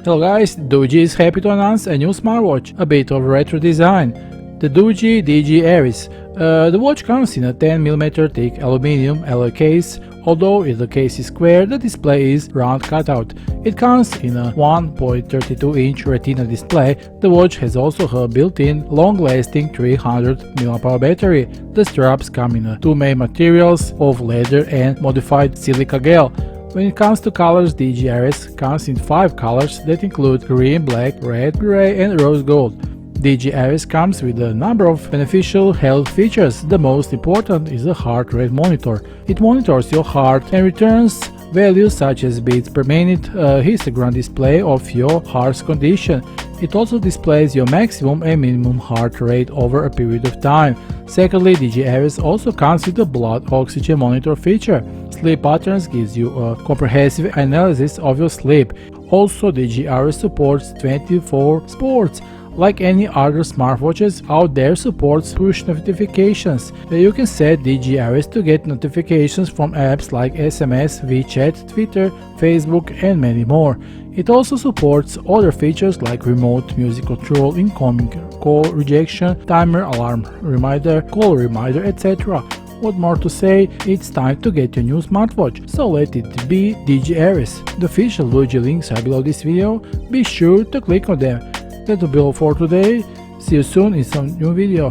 Hello guys, DOOGEE is happy to announce a new smartwatch, a bit of retro design. The DOOGEE DG Ares. The watch comes in a 10mm thick aluminum alloy case. Although the case is square, the display is round cutout. It comes in a 1.32-inch retina display. The watch has also a built-in, long-lasting 300 mAh battery. The straps come in two main materials of leather and modified silica gel. When it comes to colors, DG Ares comes in 5 colors that include green, black, red, grey and rose gold. DG Ares comes with a number of beneficial health features. The most important is the heart rate monitor. It monitors your heart and returns values such as beats per minute, a histogram display of your heart's condition. It also displays your maximum and minimum heart rate over a period of time. Secondly, DG Ares also comes with a blood oxygen monitor feature. Sleep Patterns gives you a comprehensive analysis of your sleep. Also, DG Ares supports 24 sports. Like any other smartwatches out there, supports push notifications. You can set DG Ares to get notifications from apps like SMS, WeChat, Twitter, Facebook and many more. It also supports other features like remote music control, incoming call rejection, timer, alarm reminder, call reminder, etc. What more to say, it's time to get your new smartwatch, so let it be DG Ares. The official DOOGEE links are below this video, be sure to click on them. That will be all for today, see you soon in some new video.